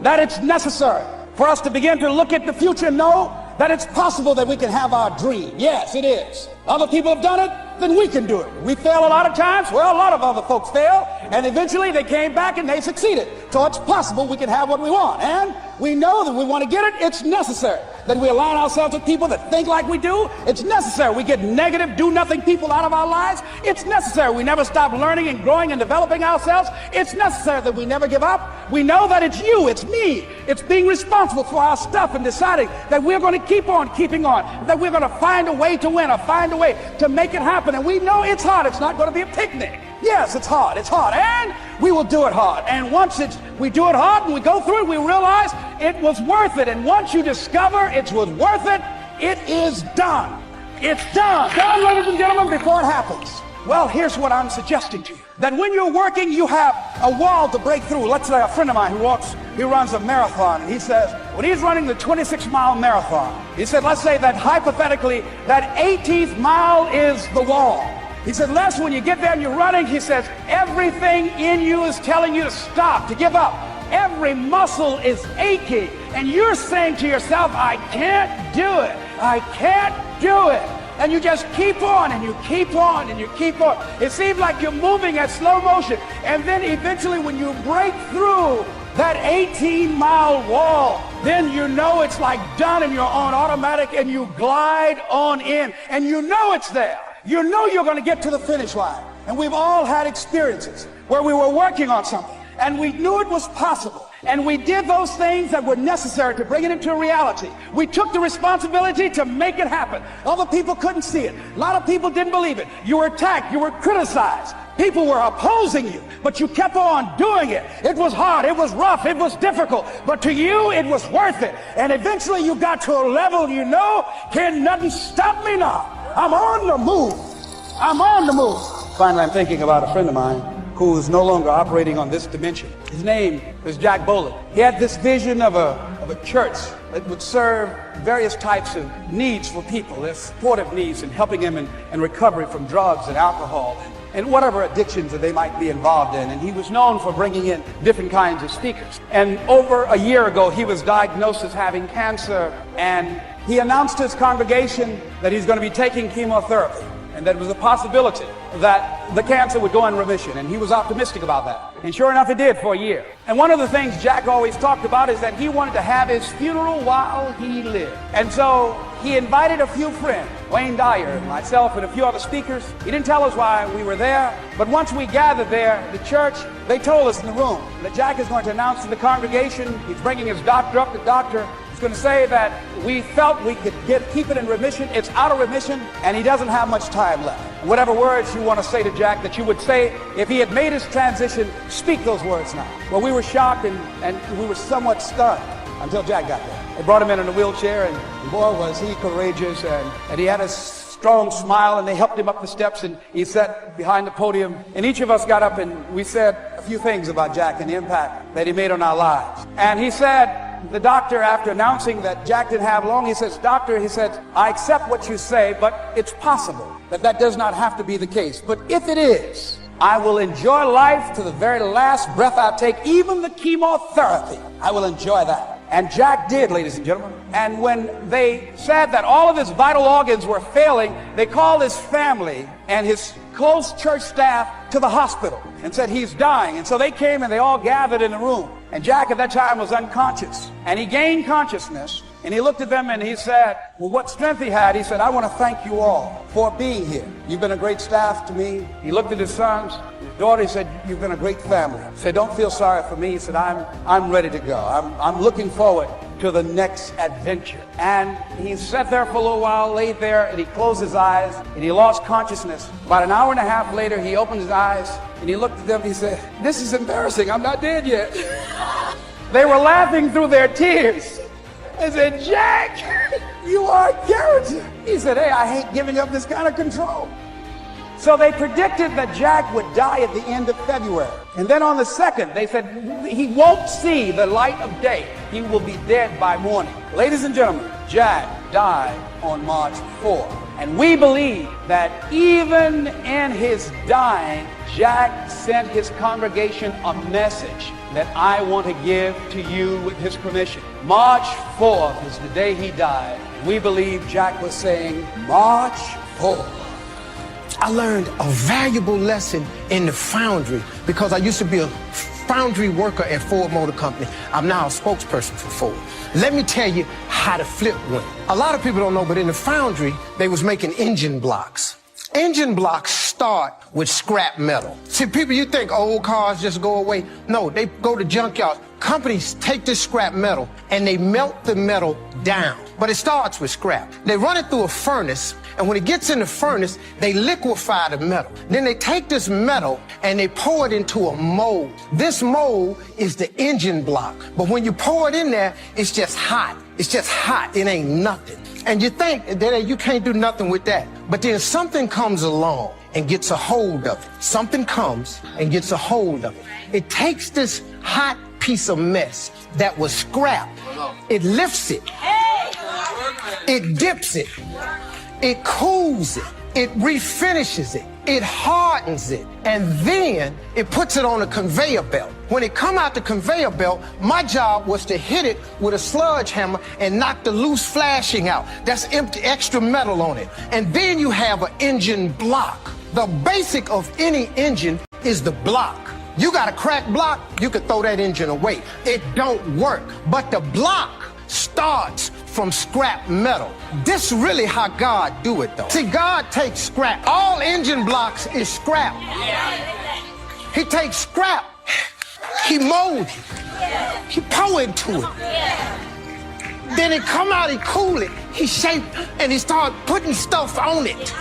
that it's necessary for us to begin to look at the future and know that it's possible that we can have our dream. Yes, it is. Other people have done it, then we can do it. We fail a lot of times. Well, a lot of other folks fail, and eventually they came back and they succeeded. So it's possible we can have what we want. And we know that we want to get it. It's necessary that we align ourselves with people that think like we do. It's necessary we get negative, do-nothing people out of our lives. It's necessary we never stop learning and growing and developing ourselves. It's necessary that we never give up. We know that it's you, it's me. It's being responsible for our stuff and deciding that we're going to keep on keeping on, that we're going to find a way to win or find a way to make it happen. And we know it's hard. It's not going to be a picnic. Yes, it's hard, and we will do it hard. And once we do it hard and we go through it, we realize it was worth it. And once you discover it was worth it, it is done. It's done. Done, ladies and gentlemen, before it happens. Well, here's what I'm suggesting to you. That when you're working, you have a wall to break through. Let's say a friend of mine he runs a marathon, and he says, when he's running the 26-mile marathon, he said, let's say that hypothetically, that 18th mile is the wall. He said, Les, when you get there and you're running, he says, everything in you is telling you to stop, to give up. Every muscle is aching, and you're saying to yourself, I can't do it. I can't do it. And you just keep on, and you keep on, and you keep on. It seems like you're moving at slow motion. And then eventually when you break through that 18-mile wall, then you know it's like done, and you're on automatic, and you glide on in, and you know it's there. You know you're going to get to the finish line. And we've all had experiences where we were working on something and we knew it was possible. And we did those things that were necessary to bring it into reality. We took the responsibility to make it happen. Other people couldn't see it. A lot of people didn't believe it. You were attacked. You were criticized. People were opposing you, but you kept on doing it. It was hard. It was rough. It was difficult. But to you, it was worth it. And eventually you got to a level you know, can nothing stop me now. I'm on the move. I'm on the move. Finally, I'm thinking about a friend of mine who is no longer operating on this dimension. His name is Jack Boland. He had this vision of a church that would serve various types of needs for people, their supportive needs, and helping them in recovery from drugs and alcohol and whatever addictions that they might be involved in. And he was known for bringing in different kinds of speakers. And over a year ago, he was diagnosed as having cancer, and he announced to his congregation that he's going to be taking chemotherapy and that it was a possibility that the cancer would go in remission. And he was optimistic about that. And sure enough, it did for a year. And one of the things Jack always talked about is that he wanted to have his funeral while he lived. And so he invited a few friends, Wayne Dyer, myself, and a few other speakers. He didn't tell us why we were there, but once we gathered there, the church, they told us in the room that Jack is going to announce to the congregation, he's bringing his doctor up. The doctor is going to say that we felt we could keep it in remission. It's out of remission, and he doesn't have much time left. Whatever words you want to say to Jack that you would say if he had made his transition, speak those words now. Well, we were shocked and we were somewhat stunned until Jack got there. They brought him in a wheelchair, and boy, was he courageous, and he had a strong smile, and they helped him up the steps, and he sat behind the podium, and each of us got up and we said a few things about Jack and the impact that he made on our lives. And he said, the doctor, after announcing that Jack didn't have long, he says, Doctor, he said, I accept what you say, but it's possible that does not have to be the case. But if it is, I will enjoy life to the very last breath I take, even the chemotherapy. I will enjoy that. And Jack did, ladies and gentlemen. And when they said that all of his vital organs were failing, they called his family and his close church staff to the hospital and said he's dying. And so they came and they all gathered in the room. And Jack at that time was unconscious. And he gained consciousness. And he looked at them and he said, well, what strength he had, he said, I want to thank you all for being here. You've been a great staff to me. He looked at his sons, his daughter, he said, you've been a great family. He said, don't feel sorry for me. He said, I'm ready to go. I'm looking forward to the next adventure. And he sat there for a little while, laid there, and he closed his eyes, and he lost consciousness. About an hour and a half later, he opened his eyes, and he looked at them, and he said, this is embarrassing. I'm not dead yet. They were laughing through their tears. I said, Jack, you are a character. He said, hey, I hate giving up this kind of control. So they predicted that Jack would die at the end of February. And then on the 2nd, they said, he won't see the light of day. He will be dead by morning. Ladies and gentlemen, Jack died on March 4th. And we believe that even in his dying, Jack sent his congregation a message that I want to give to you with his permission. March 4th is the day he died. We believe Jack was saying, March 4th. I learned a valuable lesson in the foundry because I used to be a foundry worker at Ford Motor Company. I'm now a spokesperson for Ford. Let me tell you how the flip went. A lot of people don't know, but in the foundry, they was making engine blocks. Engine blocks start with scrap metal. See, people, you think old cars just go away. No, they go to junkyards. Companies take this scrap metal and they melt the metal down. But it starts with scrap. They run it through a furnace, and when it gets in the furnace, they liquefy the metal. Then they take this metal and they pour it into a mold. This mold is the engine block. But when you pour it in there, it's just hot. It's just hot. It ain't nothing. And you think that you can't do nothing with that. But then something comes along and gets a hold of it. Something comes and gets a hold of it. It takes this hot piece of mess that was scrap. It lifts it. It dips it. It cools it. It refinishes it. It hardens it. And then it puts it on a conveyor belt. When it come out the conveyor belt, my job was to hit it with a sludge hammer and knock the loose flashing out. That's empty, extra metal on it. And then you have an engine block. The basic of any engine is the block. You got a cracked block, you could throw that engine away. It don't work. But the block starts from scrap metal. This really how God do it though. See, God takes scrap. All engine blocks is scrap. He takes scrap. He molds it. He pour into it. Then it come out, he cool it. He shape and he start putting stuff on it.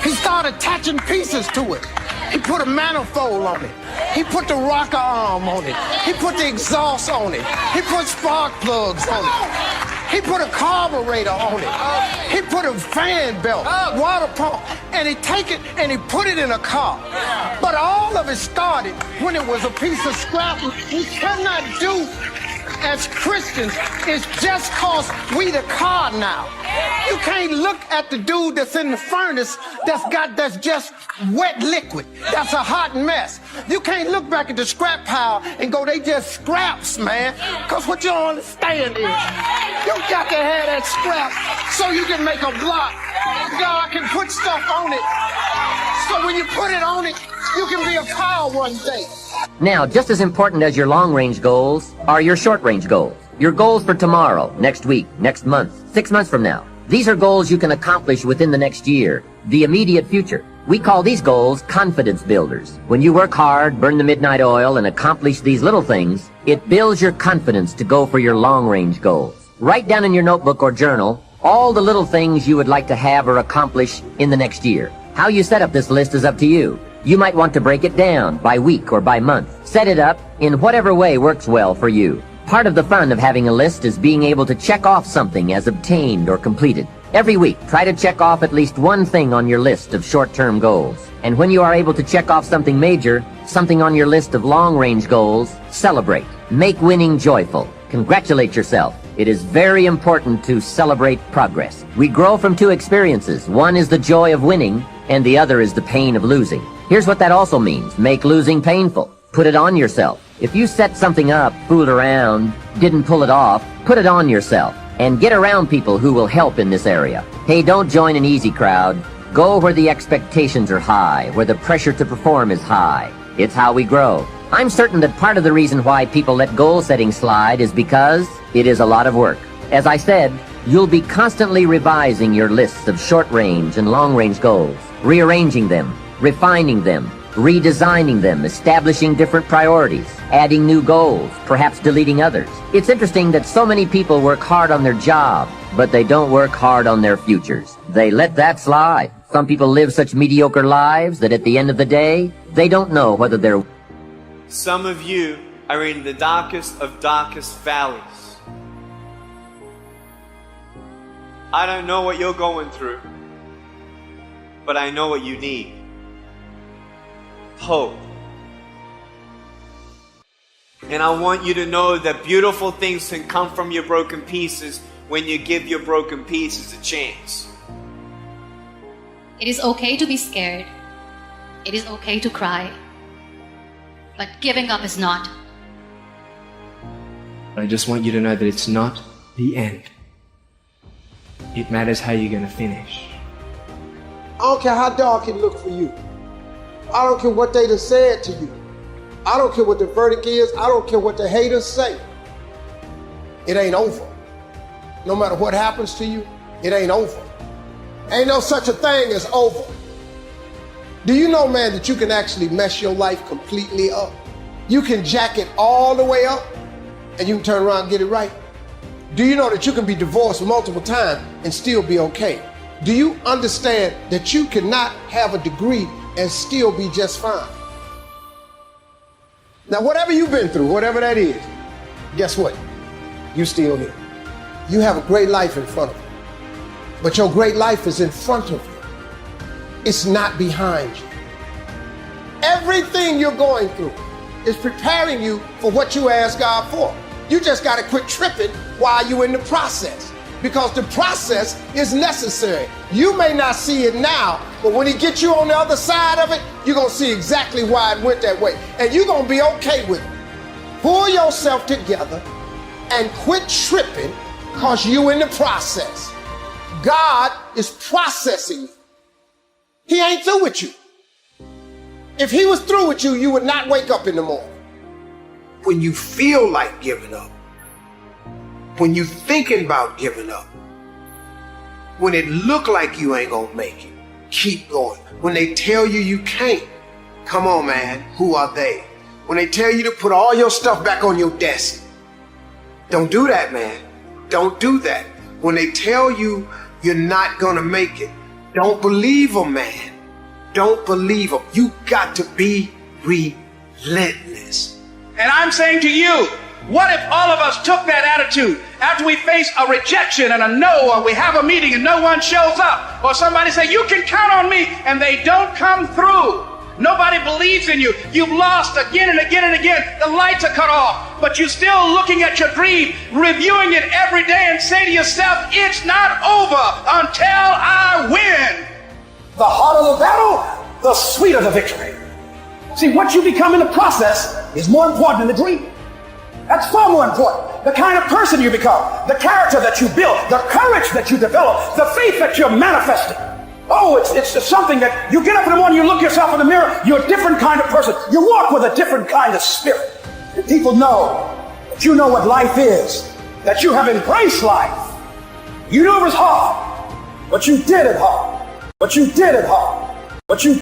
He start attaching pieces to it. He put a manifold on it. He put the rocker arm on it. He put the exhaust on it. He put spark plugs on it. He put a carburetor on it. He put a fan belt, water pump, and he take it and he put it in a car. But all of it started when it was a piece of scrap. We cannot do as Christians is just cause we the car now. You can't look at the dude that's in the furnace that's just wet liquid. That's a hot mess. You can't look back at the scrap pile and go, they just scraps, man. Cause what you don't understand is you got to have that scrap so you can make a block. God can put stuff on it. So when you put it on it, you can be a car one day. Now, just as important as your long-range goals are your short-range goals. Your goals for tomorrow, next week, next month, 6 months from now. These are goals you can accomplish within the next year, the immediate future. We call these goals confidence builders. When you work hard, burn the midnight oil, and accomplish these little things, it builds your confidence to go for your long-range goals. Write down in your notebook or journal all the little things you would like to have or accomplish in the next year. How you set up this list is up to you. You might want to break it down by week or by month. Set it up in whatever way works well for you. Part of the fun of having a list is being able to check off something as obtained or completed. Every week, try to check off at least one thing on your list of short-term goals. And when you are able to check off something major, something on your list of long-range goals, celebrate. Make winning joyful. Congratulate yourself. It is very important to celebrate progress. We grow from two experiences. One is the joy of winning, and the other is the pain of losing. Here's what that also means. Make losing painful. Put it on yourself. If you set something up, fooled around, didn't pull it off, put it on yourself. And get around people who will help in this area. Hey, don't join an easy crowd. Go where the expectations are high, where the pressure to perform is high. It's how we grow. I'm certain that part of the reason why people let goal setting slide is because it is a lot of work. As I said, you'll be constantly revising your lists of short-range and long-range goals, rearranging them, refining them, redesigning them, establishing different priorities, adding new goals, perhaps deleting others. It's interesting that so many people work hard on their job, but they don't work hard on their futures. They let that slide. Some people live such mediocre lives that at the end of the day, they don't know whether they're... Some of you are in the darkest of darkest valleys. I don't know what you're going through, but I know what you need. Hope. And I want you to know that beautiful things can come from your broken pieces when you give your broken pieces a chance. It is okay to be scared. It is okay to cry. But giving up is not. I just want you to know that it's not the end. It matters how you're gonna finish. I don't care how dark it looks for you. I don't care what they done said to you. I don't care what the verdict is. I don't care what the haters say. It ain't over. No matter what happens to you, it ain't over. Ain't no such a thing as over. Do you know, man, that you can actually mess your life completely up? You can jack it all the way up and you can turn around and get it right. Do you know that you can be divorced multiple times and still be okay? Do you understand that you cannot have a degree and still be just fine? Now, whatever you've been through, whatever that is, guess what? You still here. You have a great life in front of you. But your great life is in front of you. It's not behind you. Everything you're going through is preparing you for what you ask God for. You just got to quit tripping while you're in the process, because the process is necessary. You may not see it now, but when he gets you on the other side of it, you're going to see exactly why it went that way. And you're going to be okay with it. Pull yourself together and quit tripping, because you're in the process. God is processing you. He ain't through with you. If he was through with you, you would not wake up in the morning. When you feel like giving up, when you're thinking about giving up, when it look like you ain't gonna make it, keep going. When they tell you you can't, come on, man, who are they? When they tell you to put all your stuff back on your desk, don't do that, man. Don't do that. When they tell you you're not gonna make it, don't believe them, man. Don't believe them. You got to be relentless. And I'm saying to you, what if all of us took that attitude after we face a rejection and a no, or we have a meeting and no one shows up, or somebody say, you can count on me, and they don't come through. Nobody believes in you. You've lost again and again and again. The lights are cut off, but you're still looking at your dream, reviewing it every day, and say to yourself, it's not over until I win. The harder the battle, the sweeter the victory. See, what you become in the process is more important than the dream. That's far more important. The kind of person you become, the character that you build, the courage that you develop, the faith that you're manifesting. Oh, it's something that you get up in the morning, you look yourself in the mirror, you're a different kind of person. You walk with a different kind of spirit. And people know that you know what life is, that you have embraced life. You knew it was hard, but you did it hard. But you did it hard. But you